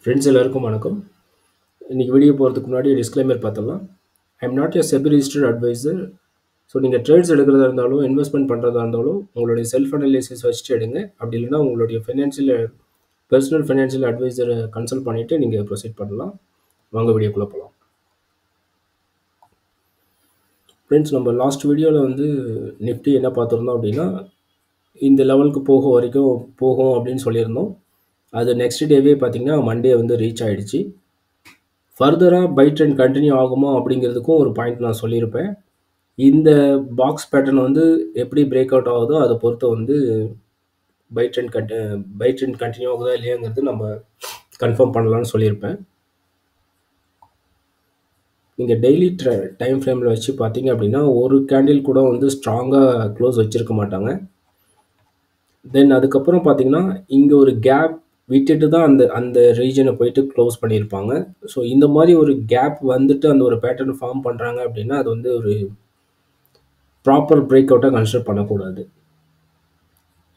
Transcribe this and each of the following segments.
Friends எல்லாருக்கும் வணக்கம். இன்றைக்கி வீடியோ போகிறதுக்கு முன்னாடி டிஸ்க்ளைமர் பார்த்துடலாம். I am not a SEBI registered advisor. So நீங்கள் ட்ரேட்ஸ் எடுக்கிறதா இருந்தாலும் இன்வெஸ்ட்மெண்ட் பண்ணுறதா இருந்தாலும் உங்களுடைய செல்ஃப் அனலைசிஸ் வச்சுட்டு எடுங்க. அப்படி இல்லைனா உங்களுடைய பர்சனல் ஃபைனான்ஷியல் அட்வைசரை கன்சல்ட் பண்ணிவிட்டு நீங்கள் ப்ரொசீட் பண்ணலாம். வாங்க வீடியோக்குள்ளே போகலாம். ஃப்ரெண்ட்ஸ், நம்ம லாஸ்ட் வீடியோவில் நிஃப்டி என்ன பார்த்துருந்தோம் அப்படின்னா, இந்த லெவலுக்கு போகும் அப்படின்னு சொல்லியிருந்தோம். அது நெக்ஸ்ட் டேவே பார்த்திங்கன்னா மண்டே ரீச் ஆகிடுச்சு. ஃபர்தராக பை ட்ரெண்ட் கண்டினியூ ஆகுமா அப்படிங்கிறதுக்கும் ஒரு பாயிண்ட் நான் சொல்லியிருப்பேன். இந்த பாக்ஸ் பேட்டர்ன் எப்படி பிரேக் அவுட் ஆகுதோ அதை பொறுத்து பை ட்ரெண்ட் கண்டினியூ ஆகுதா இல்லையாங்கிறது நம்ம கன்ஃபார்ம் பண்ணலான்னு சொல்லியிருப்பேன். நீங்கள் டெய்லி டைம் ஃப்ரேமில் வச்சு பார்த்தீங்க அப்படின்னா ஒரு கேண்டில் கூட ஸ்ட்ராங்காக க்ளோஸ் வச்சுருக்க மாட்டாங்க. தென் அதுக்கப்புறம் பார்த்தீங்கன்னா இங்கே ஒரு கேப் விட்டுட்டு தான் அந்த ரீஜனை போயிட்டு க்ளோஸ் பண்ணியிருப்பாங்க. ஸோ இந்த மாதிரி ஒரு கேப் அந்த ஒரு பேட்டர்ன் ஃபார்ம் பண்ணுறாங்க அப்படின்னா அது ஒரு ப்ராப்பர் பிரேக் அவுட்டாக கன்சிடர் பண்ணக்கூடாது.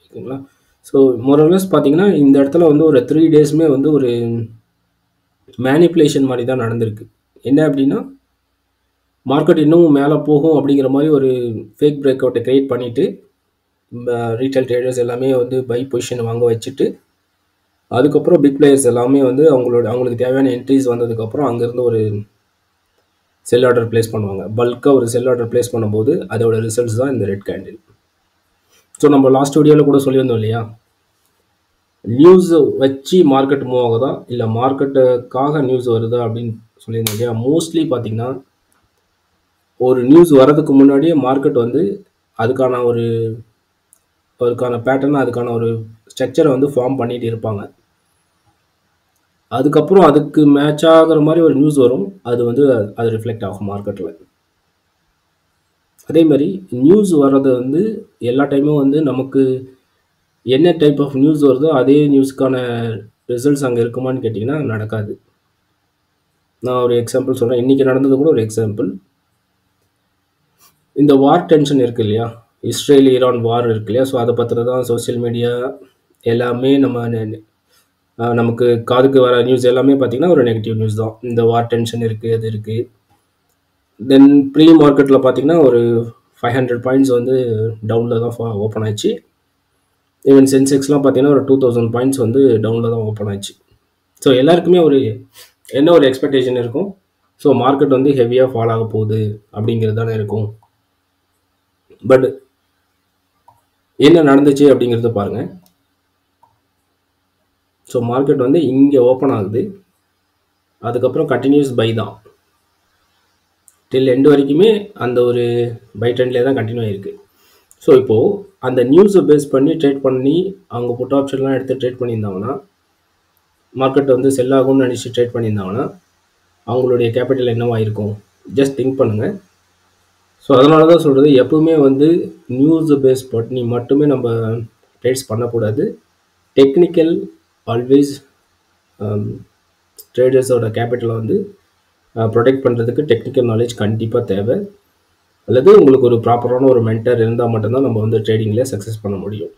ஓகேங்களா? ஸோ மோரலஸ் பார்த்தீங்கன்னா இந்த இடத்துல ஒரு 3 டேஸுமே ஒரு மேனிப்புலேஷன் மாதிரி தான் நடந்திருக்கு. என்ன அப்படின்னா மார்க்கெட் இன்னும் மேலே போகும் அப்படிங்கிற மாதிரி ஒரு ஃபேக் பிரேக் அவுட்டை க்ரியேட் பண்ணிவிட்டு ரீட்டைல் ட்ரேடர்ஸ் எல்லாமே பை பொசிஷன் வாங்க வச்சுட்டு அதுக்கப்புறம் பிக் பிளேயர்ஸ் எல்லாமே அவங்களுக்கு தேவையான என்ட்ரிஸ் வந்ததுக்கப்புறம் அங்கேருந்து ஒரு செல் ஆர்டர் ப்ளேஸ் பண்ணுவாங்க. பல்காக ஒரு செல் ஆர்டர் ப்ளேஸ் பண்ணும்போது அதோட ரிசல்ட்ஸ் தான் இந்த ரெட் கேண்டில். ஸோ நம்ம லாஸ்ட் வீடியோவில் கூட சொல்லியிருந்தோம் இல்லையா, நியூஸ் வச்சு மார்க்கெட் மூவ் ஆகுதா இல்லை மார்க்கெட்டுக்காக நியூஸ் வருதா அப்படின்னு சொல்லியிருந்தோம் இல்லையா. மோஸ்ட்லி பார்த்திங்கன்னா ஒரு நியூஸ் வர்றதுக்கு முன்னாடியே மார்க்கெட் அதுக்கான பேட்டர்ன் அதுக்கான ஒரு ஸ்ட்ரக்சரை ஃபார்ம் பண்ணிட்டு இருப்பாங்க. அதுக்கப்புறம் அதுக்கு மேட்ச் ஆகிற மாதிரி ஒரு நியூஸ் வரும், அது ரிஃப்ளெக்ட் ஆகும் மார்க்கெட்டில். அதே மாதிரி நியூஸ் வர்றது எல்லா டைமும் நமக்கு என்ன டைப் ஆஃப் நியூஸ் வருதோ அதே நியூஸ்க்கான ரிசல்ட்ஸ் அங்கே இருக்குமான்னு கேட்டிங்கன்னா நடக்காது. நான் ஒரு எக்ஸாம்பிள் சொல்கிறேன். இன்றைக்கி நடந்தது கூட ஒரு எக்ஸாம்பிள். இந்த வார் டென்ஷன் இருக்குது இல்லையா, இஸ்ரேல் ஈரான் வார் இருக்கு இல்லையா. ஸோ அதை பற்றி தான் சோசியல் மீடியா எல்லாமே நமக்கு காதுக்கு வர நியூஸ் எல்லாமே பார்த்திங்கன்னா ஒரு நெகட்டிவ் நியூஸ் தான். இந்த வார் டென்ஷன் இருக்குது, அது இருக்குது. தென் ப்ரீ மார்க்கெட்டில் பார்த்திங்கன்னா ஒரு 500 பாயிண்ட்ஸ் டவுனில் தான் ஓப்பன் ஆச்சு. ஈவன் சென்செக்ஸ்லாம் பார்த்திங்கன்னா ஒரு 2000 பாயிண்ட்ஸ் டவுனில் தான் ஓப்பன் ஆச்சு. ஸோ எல்லாருக்குமே ஒரு எக்ஸ்பெக்டேஷன் இருக்கும். ஸோ மார்க்கெட் ஹெவியாக ஃபால் ஆக போகுது அப்படிங்கிறது தானே இருக்கும். பட் என்ன நடந்துச்சு அப்படிங்கிறத பாருங்கள். ஸோ மார்க்கெட் இங்கே ஓப்பன் ஆகுது, அதுக்கப்புறம் கண்டினியூஸ் பை தான் டில் எண்டு வரைக்குமே அந்த ஒரு பை ட்ரெண்ட்லேயே தான் கண்டினியூ ஆகிருக்கு. ஸோ இப்போது அந்த நியூஸை பேஸ் பண்ணி ட்ரேட் பண்ணி அவங்க புட் ஆப்ஷன்லாம் எடுத்து ட்ரேட் பண்ணியிருந்தாங்கன்னா, மார்க்கெட் செல் ஆகும்னு நினச்சி ட்ரேட் பண்ணியிருந்தாங்கன்னா அவங்களுடைய கேபிட்டல் என்னவாக இருக்கும்? ஜஸ்ட் திங்க் பண்ணுங்கள். ஸோ அதனால தான் சொல்கிறது, எப்பவுமே நியூஸை பேஸ் பண்ணி மட்டுமே நம்ம ட்ரேட்ஸ் பண்ணக்கூடாது. டெக்னிக்கல் ஆல்வேஸ் ட்ரேடர்ஸோட கேபிட்டலை ப்ரொடெக்ட் பண்ணுறதுக்கு டெக்னிக்கல் நாலேஜ் கண்டிப்பாக தேவை. அல்லது உங்களுக்கு ஒரு ப்ராப்பரான ஒரு மென்டர் இருந்தால் மட்டும்தான் நம்ம ட்ரேடிங்கில் சக்ஸஸ் பண்ண முடியும்.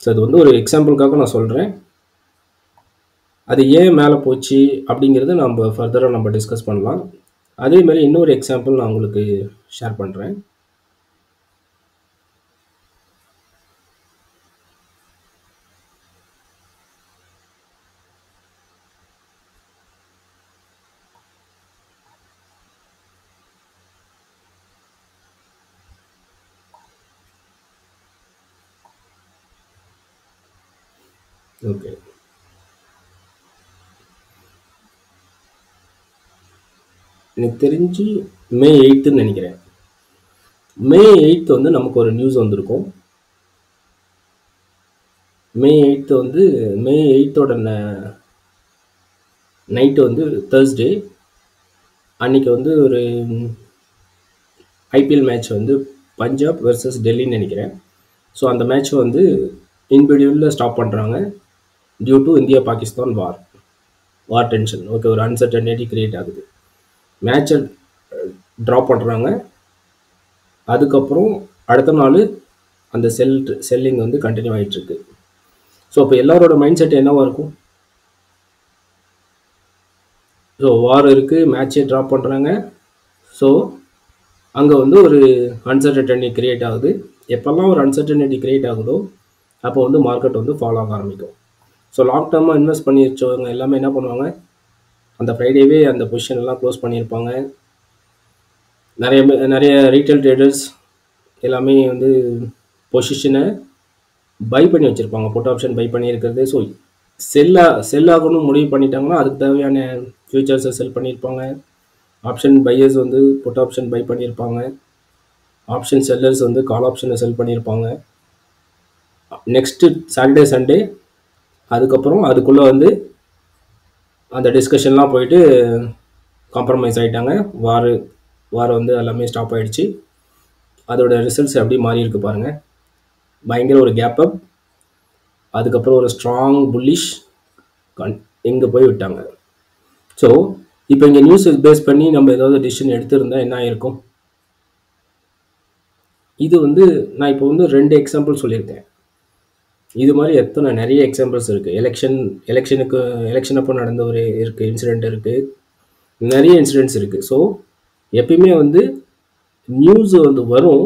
ஸோ அது ஒரு எக்ஸாம்பிளுக்காக நான் சொல்கிறேன். அது ஏன் மேலே போச்சு அப்படிங்கிறத நம்ம ஃபர்தராக நம்ம டிஸ்கஸ் பண்ணலாம். அதேமாதிரி இன்னொரு எக்ஸாம்பிள் நான் உங்களுக்கு ஷேர் பண்ணுறேன். ஓகே, எனக்கு தெரிஞ்சு மே 8ன்னு நினைக்கிறேன். மே 8 நமக்கு ஒரு நியூஸ் வந்திருக்கும். மே 8 மே 8ஓட நைட்டு தேர்ஸ்டே அன்றைக்கி ஒரு ஐபிஎல் மேட்ச் பஞ்சாப் வெர்சஸ் டெல்லின்னு நினைக்கிறேன். ஸோ அந்த மேட்ச் இன்பிடியூவில் ஸ்டாப் பண்ணுறாங்க due to India Pakistan war tension. Okay, ஒரு அன்சர்டனிட்டி கிரியேட் ஆகுது. மேட்சை ட்ராப் பண்ணுறாங்க. அதுக்கப்புறம் அடுத்த நாள் அந்த செல்லிங் கண்டினியூ ஆகிட்டுருக்கு. ஸோ அப்போ எல்லாரோட மைண்ட் செட் என்னவாக இருக்கும்? ஸோ வார் இருக்குது, மேட்சே ட்ராப் பண்ணுறாங்க. ஸோ அங்கே வந்து ஒரு அன்சர்டனிட்டி கிரியேட் ஆகுது. எப்போல்லாம் ஒரு அன்சர்டனிட்டி கிரியேட் ஆகுதோ அப்போ வந்து மார்க்கெட் வந்து ஃபாலோ ஆக ஆரம்பிக்கும். ஸோ லாங் டேர்மாக இன்வெஸ்ட் பண்ணி வச்சவங்க எல்லாமே என்ன பண்ணுவாங்க, அந்த ஃப்ரைடேவே அந்த பொசிஷன் எல்லாம் க்ளோஸ் பண்ணியிருப்பாங்க. நிறைய ரீட்டைல் ட்ரேடர்ஸ் எல்லாமே வந்து பொசிஷனை பை பண்ணி வச்சுருப்பாங்க, புட் ஆப்ஷன் பை பண்ணியிருக்கிறது. ஸோ செல் ஆகணும்னு முடிவு பண்ணிட்டாங்கன்னா அதுக்கு தேவையான ஃபியூச்சர்ஸை செல் பண்ணியிருப்பாங்க. ஆப்ஷன் பையர்ஸ் வந்து புட் ஆப்ஷன் பை பண்ணியிருப்பாங்க. ஆப்ஷன் செல்லர்ஸ் வந்து கால் ஆப்ஷனை செல் பண்ணியிருப்பாங்க. நெக்ஸ்ட்டு சாட்டர்டே சண்டே அதுக்கப்புறம் அதுக்குள்ளே வந்து அந்த டிஸ்கஷன்லாம் போயிட்டு காம்ப்ரமைஸ் ஆகிட்டாங்க. வாரம் வந்து எல்லாமே ஸ்டாப் ஆகிடுச்சு. அதோட ரிசல்ட்ஸ் எப்படி மாறி இருக்கு பாருங்கள். பயங்கர ஒரு கேப் அப், அதுக்கப்புறம் ஒரு ஸ்ட்ராங் புல்லிஷ் எங்கே போய் விட்டாங்க. ஸோ இப்போ இங்கே நியூஸ் பேஸ் பண்ணி நம்ம ஏதாவது டிசிஷன் எடுத்திருந்தால் என்ன ஆயிருக்கும்? இது வந்து நான் இப்போ வந்து 2 எக்ஸாம்பிள் சொல்லியிருக்கேன். இது மாதிரி நிறைய எக்ஸாம்பிள்ஸ் இருக்குது. எலெக்ஷன் அப்போ நடந்த ஒரு இன்சிடெண்ட் இருக்குது, நிறைய இன்சிடென்ட்ஸ் இருக்குது. ஸோ எப்பயுமே வந்து நியூஸ் வந்து வரும்,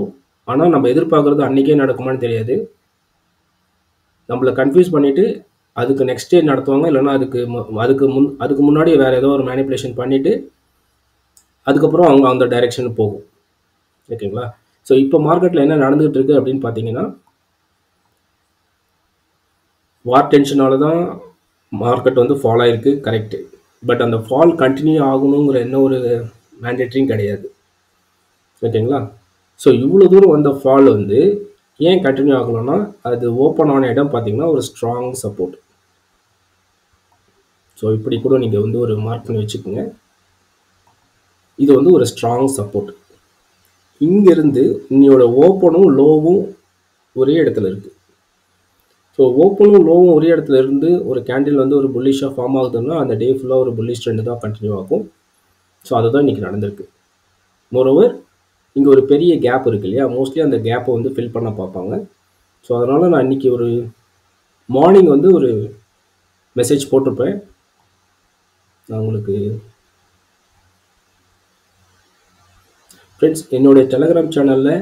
ஆனால் நம்ம எதிர்பார்க்குறது அன்றைக்கே நடக்குமான்னு தெரியாது. நம்மளை கன்ஃபியூஸ் பண்ணிவிட்டு அதுக்கு நெக்ஸ்ட் டே நடத்துவாங்க, இல்லைன்னா அதுக்கு முன்னாடி வேறு ஏதோ ஒரு மேனிப்புலேஷன் பண்ணிவிட்டு அதுக்கப்புறம் அவங்க அந்த டைரெக்ஷன் போகும். ஓகேங்களா? ஸோ இப்போ மார்க்கெட்டில் என்ன நடந்துகிட்டு இருக்கு அப்படின்னு பார்த்தீங்கன்னா, வார் டென்ஷனால தான் மார்க்கெட் வந்து ஃபால் ஆகிருக்கு, கரெக்டு. பட் அந்த ஃபால் கண்டினியூ ஆகணுங்கிற என்ன ஒரு மேண்டேட்ரியும் கிடையாது. ஓகேங்களா? ஸோ இவ்வளோ தூரம் வந்த ஃபால் வந்து ஏன் கண்டினியூ ஆகணும்னா, அது ஓப்பன் ஆன இடம் பார்த்தீங்கன்னா ஒரு ஸ்ட்ராங் சப்போர்ட். ஸோ இப்படி கூட நீங்கள் வந்து ஒரு மார்க் பண்ணி வச்சுக்கோங்க. இது வந்து ஒரு ஸ்ட்ராங் சப்போர்ட். இங்கேருந்து இன்னையோட ஓப்பனும் லோவும் ஒரே இடத்துல இருக்குது. ஸோ ஓப்பனும் லோவும் ஒரே இடத்துல இருந்து ஒரு கேண்டில் வந்து ஒரு புல்லிஷாக ஃபார்ம் ஆகுதுன்னா அந்த டே ஃபுல்லாக ஒரு புல்லிஷ் ட்ரெண்ட் தான் கண்டினியூ ஆகும். ஸோ அதுதான் இன்றைக்கி நடந்திருக்கு. மோரோவர் இங்கே ஒரு பெரிய கேப் இருக்குது இல்லையா, மோஸ்ட்லி அந்த கேப்பை வந்து ஃபில் பண்ண பார்ப்பாங்க. ஸோ அதனால் நான் இன்றைக்கி ஒரு மார்னிங் வந்து ஒரு மெசேஜ் போட்டிருப்பேன். நான் உங்களுக்கு ஃப்ரெண்ட்ஸ், என்னுடைய டெலகிராம் சேனலில்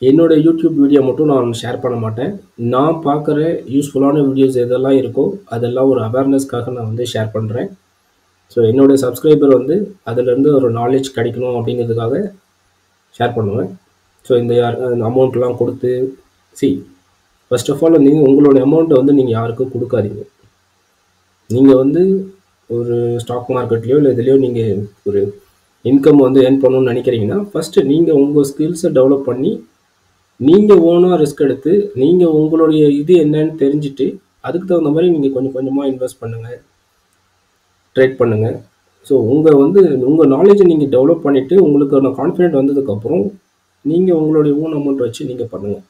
என்னோடய யூடியூப் வீடியோ மட்டும் நான் ஷேர் பண்ண மாட்டேன். நான் பார்க்குற யூஸ்ஃபுல்லான வீடியோஸ் எதெல்லாம் இருக்கோ அதெல்லாம் ஒரு அவேர்னஸ்க்காக நான் வந்து ஷேர் பண்ணுறேன். ஸோ என்னோடய சப்ஸ்கிரைபர் வந்து அதிலேருந்து ஒரு நாலேஜ் கிடைக்கணும் அப்படிங்கிறதுக்காக ஷேர் பண்ணுவேன். ஸோ இந்த அமௌண்ட்லாம் கொடுத்து ஃபர்ஸ்ட் ஆஃப் ஆல் நீங்கள் உங்களோட அமௌண்ட்டை வந்து நீங்கள் யாருக்கும் கொடுக்காதீங்க. நீங்கள் வந்து ஒரு ஸ்டாக் மார்க்கெட்லேயோ இல்லை இதுலேயோ நீங்கள் ஒரு இன்கம் வந்து ஏர்ன் பண்ணணும்னு நினைக்கிறீங்கன்னா ஃபஸ்ட்டு நீங்கள் உங்கள் ஸ்கில்ஸை டெவலப் பண்ணி நீங்கள் ஓனாக ரிஸ்க் எடுத்து நீங்கள் உங்களுடைய இது என்னன்னு தெரிஞ்சுட்டு அதுக்கு தகுந்த மாதிரி நீங்கள் கொஞ்சம் கொஞ்சமாக இன்வெஸ்ட் பண்ணுங்கள், ட்ரேட் பண்ணுங்கள். ஸோ உங்கள் நாலேஜை நீங்கள் டெவலப் பண்ணிவிட்டு உங்களுக்கு கான்ஃபிடென்ட் வந்ததுக்கப்புறம் நீங்கள் உங்களுடைய ஓன் அமௌண்ட் வச்சு நீங்கள் பண்ணுங்கள்.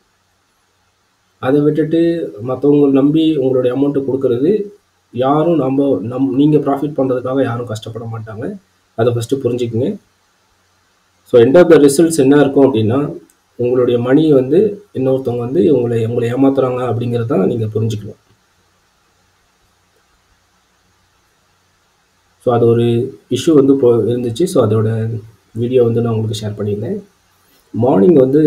அதை விட்டுட்டு மற்றவங்க நம்பி உங்களுடைய அமௌண்ட்டு கொடுக்கறது யாரும் நீங்கள் ப்ராஃபிட் பண்ணுறதுக்காக யாரும் கஷ்டப்பட மாட்டாங்க. அதை ஃபஸ்ட்டு புரிஞ்சுக்குங்க. So end of the results என்ன இருக்கும் அப்படின்னா, உங்களுடைய மணி வந்து இன்னொருத்தவங்க வந்து உங்களை ஏமாத்துறாங்க அப்படிங்கிறது தான் நீங்கள் புரிஞ்சுக்கணும். ஸோ அது ஒரு இஷ்யூ வந்து இருந்துச்சு. ஸோ அதோட வீடியோ வந்து நான் உங்களுக்கு ஷேர் பண்ணியிருந்தேன். மார்னிங் வந்து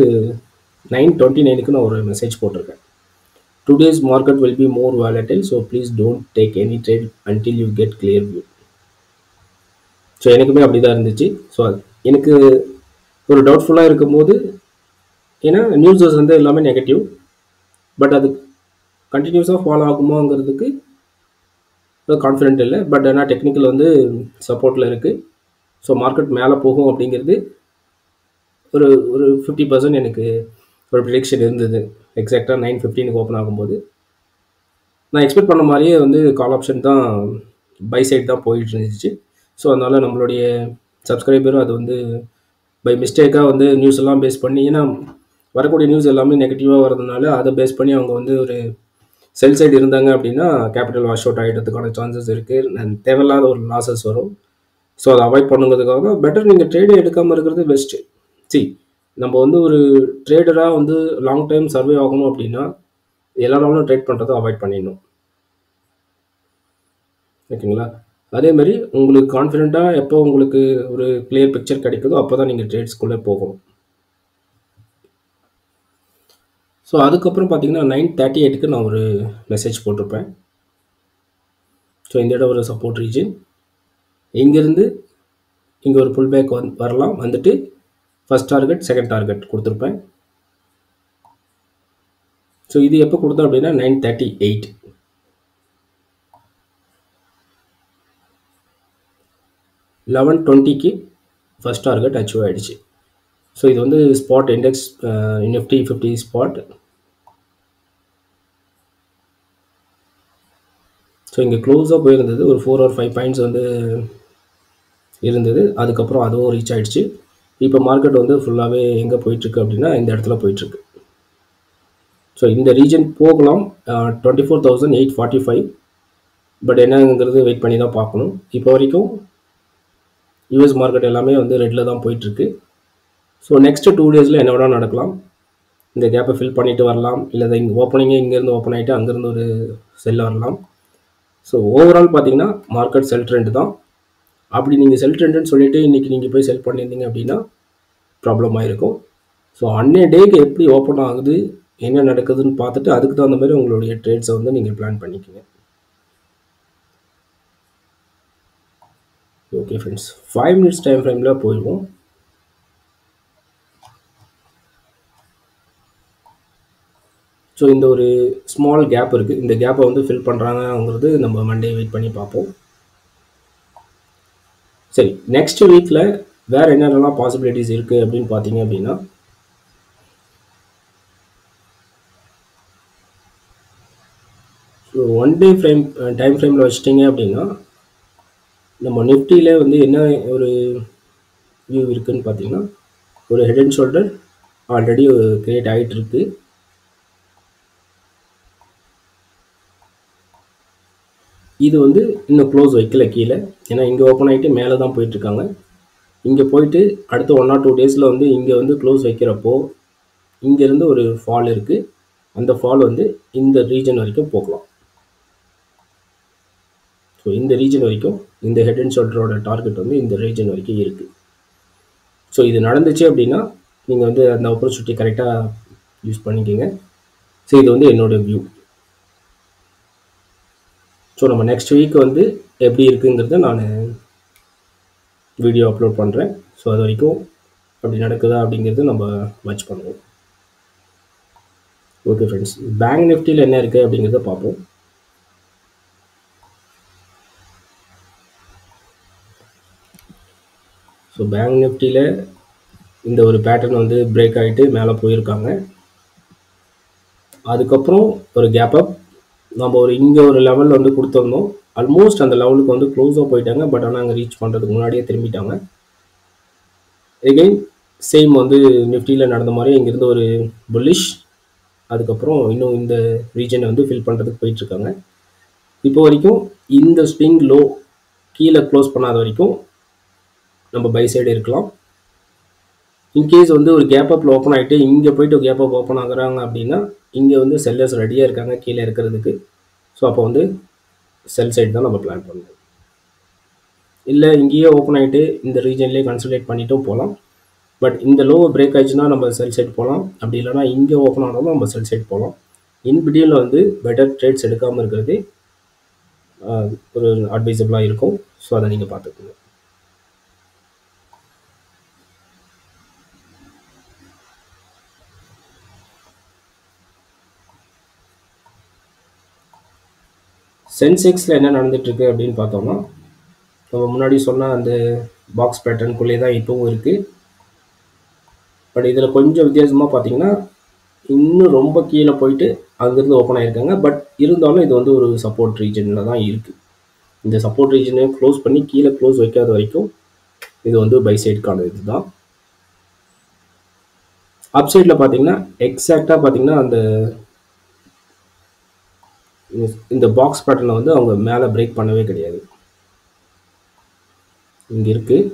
9:29 நான் ஒரு மெசேஜ் போட்டிருக்கேன். Today's market will be more volatile, so please don't take any trade until you get clear view. So எனக்குமே அப்படி தான் இருந்துச்சு. ஸோ எனக்கு ஒரு டவுட்ஃபுல்லாக இருக்கும்போது, ஏன்னா நியூஸஸ் வந்து எல்லாமே நெகட்டிவ், பட் அது கண்டினியூஸாக ஃபாலோ ஆகுமாங்கிறதுக்கு கான்ஃபிடென்ட் இல்லை. பட் ஆனால் டெக்னிக்கல் வந்து சப்போர்ட்டில் இருக்குது. ஸோ மார்க்கெட் மேலே போகும் அப்படிங்கிறது ஒரு 50% எனக்கு ஒரு ப்ரிடிக்ஷன் இருந்தது. எக்ஸாக்டாக 9:15 ஓப்பன் ஆகும்போது நான் எக்ஸ்பெக்ட் பண்ண மாதிரியே வந்து கால் ஆப்ஷன் தான் பை சைட் தான் போயிட்டு இருந்துச்சு. ஸோ அதனால் நம்மளுடைய சப்ஸ்கிரைபரும் அது வந்து பை மிஸ்டேக்காக வந்து நியூஸ் எல்லாம் பேஸ் பண்ணி, ஏன்னா வரக்கூடிய நியூஸ் எல்லாமே நெகட்டிவாக வரதுனால அதை பேஸ் பண்ணி அவங்க வந்து ஒரு செல் சைடு இருந்தாங்க அப்படின்னா கேபிட்டல் வாஷ் அவுட் ஆகிடுறதுக்கான சான்சஸ் இருக்குது. தேவையில்லாத ஒரு லாஸஸ் வரும். ஸோ அதை அவாய்ட் பண்ணுங்கிறதுக்காக தான் பெட்டர் நீங்கள் ட்ரேடே எடுக்காமல் இருக்கிறது பெஸ்ட்டு. நம்ம வந்து ஒரு ட்ரேடராக வந்து லாங் டைம் சர்வே ஆகணும் அப்படின்னா எல்லாராலும் ட்ரேட் பண்ணுறதை அவாய்ட் பண்ணிடணும். ஓகேங்களா? அதே மாதிரி உங்களுக்கு கான்ஃபிடென்ட்டாக எப்போ உங்களுக்கு ஒரு கிளியர் பிக்சர் கிடைக்குதோ அப்போ தான் நீங்கள் ட்ரேட்ஸ்குள்ளே போகணும். ஸோ அதுக்கப்புறம் பார்த்தீங்கன்னா 9:38க்கு நான் ஒரு மெசேஜ் போட்டிருப்பேன். ஸோ இந்த இடம் ஒரு சப்போர்ட் ரீஜன், இங்கேருந்து இங்கே ஒரு புல் பேக் வரலாம், வந்துட்டு ஃபஸ்ட் டார்கெட் செகண்ட் டார்கெட் கொடுத்துருப்பேன். ஸோ இது எப்போ கொடுத்தோம் அப்படின்னா 9:38. 11:20க்கு ஃபஸ்ட் டார்கெட் அச்சீவ் ஆகிடுச்சு. ஸோ இது வந்து spot index Nifty 50 spot. So இங்கே க்ளோஸாக போயிருந்தது, ஒரு 4 or 5 பாயிண்ட்ஸ் வந்து இருந்தது. அதுக்கப்புறம் அதுவும் ரீச் ஆகிடுச்சு. இப்போ மார்க்கெட் வந்து ஃபுல்லாகவே எங்கே போயிட்டுருக்கு அப்படின்னா இந்த இடத்துல போயிட்டுருக்கு. ஸோ இந்த ரீஜன் போகலாம் 24,845. பட் என்னங்கிறது வெயிட் பண்ணி தான் பார்க்கணும். இப்போ வரைக்கும் யூஎஸ் மார்க்கெட் எல்லாமே வந்து ரெட்டில் தான் போயிட்டுருக்கு. ஸோ நெக்ஸ்ட்டு 2 டேஸில் என்ன வேணால் நடக்கலாம். இந்த கேப்பை ஃபில் பண்ணிவிட்டு வரலாம், இல்லை இங்கே ஓப்பனிங்கே இங்கேருந்து ஓப்பன் ஆகிட்டு அங்கேருந்து ஒரு செல் வரலாம். ஸோ ஓவரால் பார்த்தீங்கன்னா மார்க்கெட் செல் ட்ரெண்ட் தான். அப்படி நீங்கள் செல் ட்ரெண்டுன்னு சொல்லிவிட்டு இன்றைக்கி நீங்கள் போய் செல் பண்ணியிருந்தீங்க அப்படின்னா ப்ராப்ளமாக இருக்கும். ஸோ அன்னைய டேக்கு எப்படி ஓப்பன் ஆகுது, என்ன நடக்குதுன்னு பார்த்துட்டு அதுக்கு தகுந்த மாதிரி உங்களுடைய ட்ரேட்ஸை வந்து நீங்கள் பிளான் பண்ணிக்கோங்க. ஓகே ஃப்ரெண்ட்ஸ், 5 minutes டைம் ஃப்ரேமில் போயிடுவோம். ஸோ இந்த ஒரு ஸ்மால் கேப் இருக்குது, இந்த கேப்பை வந்து ஃபில் பண்ணுறாங்கங்கிறது நம்ம மண்டே வெயிட் பண்ணி பார்ப்போம். சரி, நெக்ஸ்ட் வீக்கில் வேறு என்னென்னலாம் பாசிபிலிட்டிஸ் இருக்குது அப்படின்னு பார்த்தீங்க அப்படின்னா, ஸோ 1 day டைம் ஃப்ரேமில் வச்சிட்டிங்க அப்படின்னா நம்ம நிஃப்டியில் வந்து என்ன ஒரு வியூ இருக்குதுன்னு பார்த்தீங்கன்னா, ஒரு head and shoulder already create ஆகிட்டு இருக்கு. இது வந்து இன்னும் க்ளோஸ் வைக்கல கீழே, ஏன்னா இங்கே ஓப்பன் ஆகிட்டு மேலே தான் போயிட்டுருக்காங்க. இங்கே போயிட்டு அடுத்த 1 or 2 டேஸில் வந்து இங்கே வந்து க்ளோஸ் வைக்கிறப்போ இங்கேருந்து ஒரு ஃபால் இருக்குது. அந்த ஃபால் வந்து இந்த ரீஜன் வரைக்கும் போகலாம். ஸோ இந்த ரீஜன் வரைக்கும் இந்த ஹெட் அண்ட் ஷோல்டரோட டார்கெட் வந்து இந்த ரீஜன் வரைக்கும் இருக்குது. ஸோ இது நடந்துச்சு அப்படின்னா நீங்கள் வந்து அந்த ஆப்பர்ச்சுனிட்டி கரெக்டாக யூஸ் பண்ணிக்கோங்க. ஸோ இது வந்து என்னோடய வியூ. ஸோ நம்ம நெக்ஸ்ட் வீக் வந்து எப்படி இருக்குங்கிறத நான் வீடியோ அப்லோட் பண்ணுறேன். ஸோ அது வரைக்கும் அப்படி நடக்குதா அப்படிங்கிறது நம்ம வாட்ச் பண்ணுவோம். ஓகே ஃப்ரெண்ட்ஸ், பேங்க் நிஃப்டியில் என்ன இருக்குது அப்படிங்கிறத பார்ப்போம். ஸோ பேங்க் நிஃப்டியில் இந்த ஒரு பேட்டர்ன் வந்து பிரேக் ஆகிட்டு மேலே போயிருக்காங்க. அதுக்கப்புறம் ஒரு கேப் அப் நம்ம ஒரு இங்கே ஒரு லெவலில் வந்து கொடுத்துருந்தோம். ஆல்மோஸ்ட் அந்த லெவலுக்கு வந்து க்ளோஸாக போயிட்டாங்க. பட் ஆனால் அங்கே ரீச் பண்ணுறதுக்கு முன்னாடியே திரும்பிட்டாங்க. எகெயின் சேம் வந்து நிஃப்டியில் நடந்த மாதிரி இங்கேருந்து ஒரு புல்லிஷ், அதுக்கப்புறம் இன்னும் இந்த ரீஜனை வந்து ஃபில் பண்ணுறதுக்கு போயிட்டுருக்காங்க. இப்போ வரைக்கும் இந்த ஸ்விங் லோ கீழே க்ளோஸ் பண்ணாத வரைக்கும் நம்ம பை சைடு இருக்கலாம். இன்கேஸ் வந்து ஒரு கேப் அப்பில் ஓப்பன் ஆகிட்டு இங்கே போய்ட்டு கேப் அப் ஓப்பன் ஆகுறாங்க அப்படின்னா இங்கே வந்து செல்லர்ஸ் ரெடியாக இருக்காங்க கீழே இருக்கிறதுக்கு. ஸோ அப்போ வந்து செல் சைடு தான் நம்ம பிளான் பண்ணணும். இல்லை இங்கேயே ஓப்பன் ஆகிட்டு இந்த ரீஜன்லேயே கன்சல்டேட் பண்ணிட்டும் போகலாம். பட் இந்த லோ பிரேக் ஆயிடுச்சுன்னா நம்ம செல் சைடு போகலாம். அப்படி இல்லைனா இங்கே ஓப்பன் ஆனாலும் நம்ம செல் சைடு போகலாம். இன்பிடியில் வந்து பெட்டர் ட்ரேட்ஸ் எடுக்காமல் இருக்கிறது ஒரு அட்வைசபிளாக இருக்கும். ஸோ அதை நீங்கள் பார்த்துக்கோங்க. சென்செக்ஸில் என்ன நடந்துகிட்ருக்கு அப்படின்னு பார்த்தோம்னா, நம்ம முன்னாடி சொன்ன அந்த பாக்ஸ் பேட்டர்னுக்குள்ளே தான் இப்போவும் இருக்குது. பட் இதில் கொஞ்சம் வித்தியாசமாக பார்த்தீங்கன்னா இன்னும் ரொம்ப கீழே போயிட்டு அங்கேருந்து ஓப்பன் ஆகிருக்காங்க. பட் இருந்தாலும் இது வந்து ஒரு சப்போர்ட் ரீஜனில் தான் இருக்குது. இந்த சப்போர்ட் ரீஜனை க்ளோஸ் பண்ணி கீழே க்ளோஸ் வைக்காத வரைக்கும் இது வந்து பை சைடுக்கான இது தான். அப் சைடில் பார்த்தீங்கன்னா எக்ஸாக்டாக பார்த்தீங்கன்னா அந்த இந்த பாக்ஸ் பேட்டர்னை வந்து அவங்க மேலே பிரேக் பண்ணவே கிடையாது. இங்கே இருக்குது,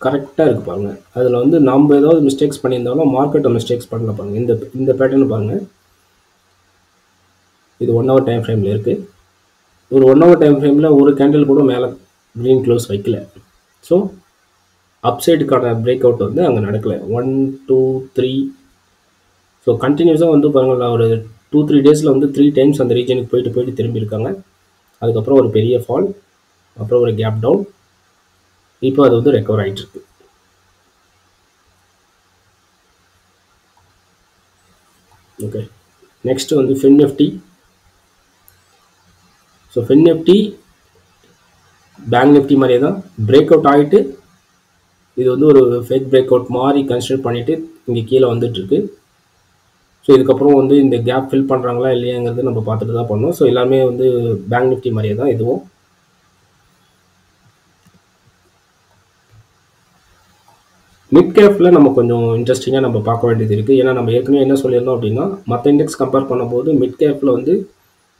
கரெக்டாக இருக்குது பாருங்கள். அதில் வந்து நம்ம ஏதாவது மிஸ்டேக்ஸ் பண்ணியிருந்தாலும் மார்க்கெட்டை மிஸ்டேக்ஸ் பண்ணல பாருங்கள். இந்த பேட்டர்னு பாருங்கள், இது 1 hour டைம் ஃப்ரேமில் இருக்குது. ஒரு 1 hour டைம் ஃப்ரேமில் ஒரு கேண்டில் கூட மேலே க்ரீன் க்ளோஸ் வைக்கல. ஸோ அப்சைடுக்கான பிரேக் அவுட் வந்து அங்கே நடக்கலை. 1 2 3. ஸோ கண்டினியூஸாக வந்து பாருங்கள், ஒரு 2-3 டேஸில் வந்து 3 டைம்ஸ் அந்த ரீஜனுக்கு போயிட்டு திரும்பி இருக்காங்க. அதுக்கப்புறம் ஒரு பெரிய ஃபால், அப்புறம் ஒரு கேப் டவுன். இப்போ அது வந்து ரெக்கவர் ஆகிட்டு இருக்கு. ஓகே, நெக்ஸ்ட் வந்து fin Nifty. So fin Nifty bank Nifty மாதிரியே தான் பிரேக் அவுட் ஆகிட்டு இது வந்து ஒரு ஃபேக் பிரேக் அவுட் மாதிரி கன்சிடர் பண்ணிவிட்டு இங்கே கீழே வந்துட்டுருக்கு. ஸோ இதுக்கப்புறம் வந்து இந்த கேப் ஃபில் பண்ணுறாங்களா இல்லையாங்கிறது நம்ம பார்த்துட்டு தான் பண்ணோம். ஸோ எல்லாமே வந்து பேங்க் நிஃப்டி மாதிரியே தான் இதுவும். மிட் கேப்பில் நம்ம கொஞ்சம் இன்ட்ரெஸ்டிங்காக நம்ம பார்க்க வேண்டியது இருக்குது. ஏன்னா நம்ம ஏற்கனவே என்ன சொல்லியிருந்தோம் அப்படின்னா, மற்ற இண்டெக்ஸ் கம்பேர் பண்ணும்போது மிட் கேப்பில் வந்து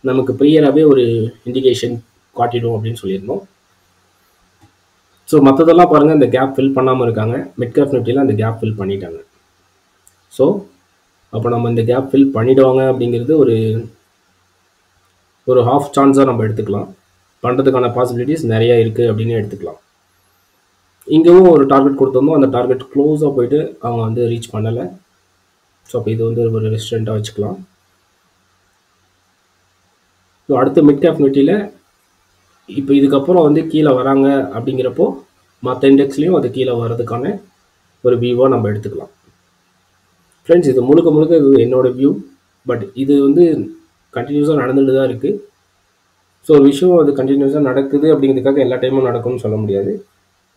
நமக்கு ப்ரியராகவே ஒரு இண்டிகேஷன் காட்டிடும் அப்படின்னு சொல்லியிருந்தோம். ஸோ மற்றதெல்லாம் பாருங்கள், இந்த கேப் ஃபில் பண்ணாமல் இருக்காங்க. மிட் கேப் நிஃப்டியில் அந்த கேப் ஃபில் பண்ணிட்டாங்க. ஸோ அப்போ நம்ம இந்த கேப் ஃபில் பண்ணிடுவாங்க அப்படிங்கிறது ஒரு ஹாஃப் சான்ஸாக நம்ம எடுத்துக்கலாம். பண்ணுறதுக்கான பாசிபிலிட்டிஸ் நிறையா இருக்குது அப்படின்னு எடுத்துக்கலாம். இங்கேவும் ஒரு டார்கெட் கொடுத்துருந்தோம், அந்த டார்கெட் க்ளோஸாக போயிட்டு அவங்க வந்து ரீச் பண்ணலை. ஸோ அப்போ இது வந்து ஒரு ரெஸ்டாரண்ட்டாக வச்சுக்கலாம். ஸோ அடுத்த மிட் கேப் நிஃப்டியில் இப்போ இதுக்கப்புறம் வந்து கீழே வராங்க அப்படிங்கிறப்போ மற்ற இண்டெக்ஸ்லேயும் அது கீழே வர்றதுக்கான ஒரு வியூவாக நம்ம எடுத்துக்கலாம். ஃப்ரெண்ட்ஸ், இது முழுக்க இது என்னோடய வியூ. பட் இது வந்து கண்டினியூஸாக நடந்துட்டு தான் இருக்குது. ஸோ ஒரு விஷயம் அது கண்டினியூஸாக நடக்குது அப்படிங்கிறதுக்காக எல்லா டைமும் நடக்கும்னு சொல்ல முடியாது.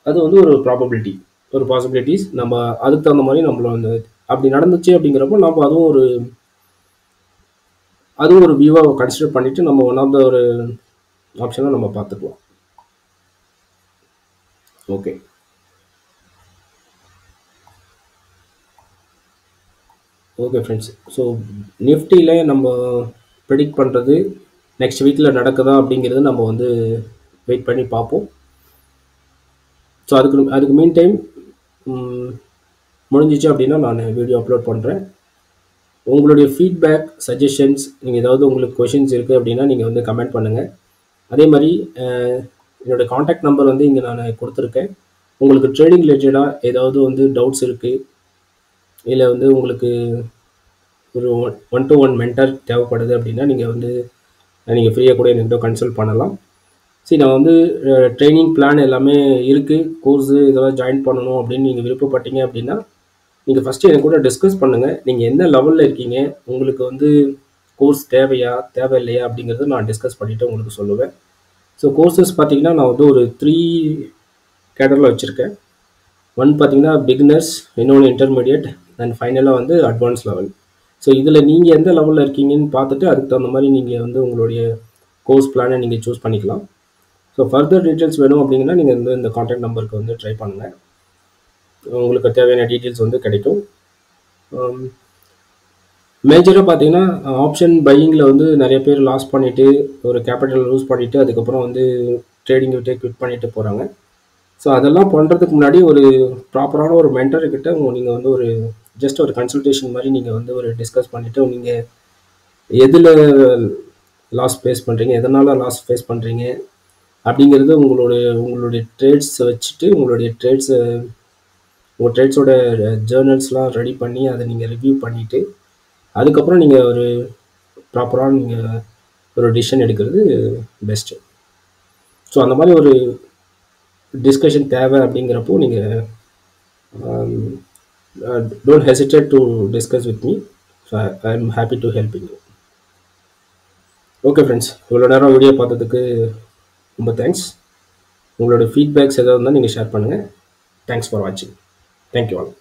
அது வந்து ஒரு ப்ராபபிலிட்டி, ஒரு பாசிபிலிட்டிஸ். நம்ம அதுக்கு தகுந்த மாதிரி நம்மள வந்து அப்படி நடந்துச்சு அப்படிங்கிறப்போ நம்ம அதுவும் ஒரு வியூவாக கன்சிடர் பண்ணிவிட்டு நம்ம ஒன் ஆஃப் த ஒரு ஆப்ஷனாக நம்ம பார்த்துக்கலாம். Okay, friends. ஸோ நிஃப்டியில் நம்ம ப்ரெடிக்ட் பண்ணுறது நெக்ஸ்ட் வீக்கில் நடக்குதா அப்படிங்கிறது நம்ம வந்து வெயிட் பண்ணி பார்ப்போம். ஸோ அதுக்கு மீன் டைம் முடிஞ்சிச்சு அப்படின்னா நான் வீடியோ அப்லோட் பண்ணுறேன். உங்களுடைய ஃபீட்பேக், சஜஷன்ஸ், நீங்கள் ஏதாவது உங்களுக்கு கொஷின்ஸ் இருக்குது அப்படின்னா நீங்கள் வந்து கமெண்ட் பண்ணுங்கள். அதே மாதிரி என்னோடய காண்டாக்ட் நம்பர் வந்து இங்கே நான் கொடுத்துருக்கேன். உங்களுக்கு ட்ரேடிங் ரிலேட்டடாக ஏதாவது வந்து டவுட்ஸ் இருக்குது, இல்லை வந்து உங்களுக்கு ஒரு 1-to-1 மென்டர் தேவைப்படுது அப்படின்னா நீங்கள் ஃப்ரீயாக கூட என்கிட்ட கன்சல்ட் பண்ணலாம். சரி, நான் வந்து ட்ரைனிங் பிளான் எல்லாமே இருக்குது. கோர்ஸு இதெல்லாம் ஜாயின் பண்ணணும் அப்படின்னு நீங்கள் விருப்பப்பட்டீங்க அப்படின்னா நீங்கள் ஃபஸ்ட்டு எனக்கு கூட டிஸ்கஸ் பண்ணுங்கள். நீங்கள் எந்த லெவலில் இருக்கீங்க, உங்களுக்கு வந்து கோர்ஸ் தேவையில்லையா அப்படிங்கிறத நான் டிஸ்கஸ் பண்ணிவிட்டு உங்களுக்கு சொல்லுவேன். ஸோ கோர்சஸ் பார்த்தீங்கன்னா நான் வந்து ஒரு 3 கேட்டரில் வச்சுருக்கேன். ஒன் பார்த்தீங்கன்னா பிகினர்ஸ், இன்னொன்று இன்டர்மீடியட், அண்ட் ஃபைனலாக வந்து அட்வான்ஸ் லெவல். ஸோ இதில் நீங்கள் எந்த லெவலில் இருக்கீங்கன்னு பார்த்துட்டு அதுக்கு தகுந்த மாதிரி நீங்கள் வந்து உங்களுடைய கோர்ஸ் பிளானை நீங்கள் சூஸ் பண்ணிக்கலாம். ஸோ ஃபர்தர் டீட்டெயில்ஸ் வேணும் அப்படிங்கன்னா நீங்கள் வந்து இந்த கான்டாக்ட் நம்பருக்கு வந்து ட்ரை பண்ணுங்கள். உங்களுக்கு தேவையான டீட்டெயில்ஸ் வந்து கிடைக்கும். மேஜராக பார்த்தீங்கன்னா ஆப்ஷன் பையிங்கில் வந்து நிறைய பேர் லாஸ் பண்ணிவிட்டு ஒரு கேபிட்டல் லூஸ் பண்ணிவிட்டு அதுக்கப்புறம் வந்து ட்ரேடிங் விட்டு குவிட் பண்ணிவிட்டு போகிறாங்க. ஸோ அதெல்லாம் பண்ணுறதுக்கு முன்னாடி ஒரு ப்ராப்பரான ஒரு மென்டர்கிட்ட நீங்கள் வந்து ஒரு ஜஸ்ட் ஒரு கன்சல்டேஷன் மாதிரி நீங்கள் வந்து ஒரு டிஸ்கஸ் பண்ணிவிட்டு நீங்கள் எதில் லாஸ் ஃபேஸ் பண்ணுறீங்க, எதனால் லாஸ் ஃபேஸ் பண்ணுறீங்க அப்படிங்கிறது உங்களுடைய ட்ரேட்ஸ் வச்சுட்டு உங்கள் ட்ரேட்ஸோட ஜேர்னல்ஸ்லாம் ரெடி பண்ணி அதை நீங்கள் ரிவ்யூ பண்ணிவிட்டு அதுக்கப்புறம் நீங்கள் ஒரு ப்ராப்பராக நீங்கள் ஒரு டிசிஷன் எடுக்கிறது பெஸ்ட்டு. ஸோ அந்த மாதிரி ஒரு டிஸ்கஷன் தேவை அப்படிங்கிறப்போ நீங்கள் don't hesitate to discuss with me. So I am happy to helping you. Okay friends, இவ்வளோ நேரம் வீடியோ பார்த்ததுக்கு ரொம்ப தேங்க்ஸ். உங்களோட ஃபீட்பேக்ஸ் எதாவது இருந்தால் நீங்கள் ஷேர் பண்ணுங்கள். தேங்க்ஸ் ஃபார் வாட்சிங். Thank you all.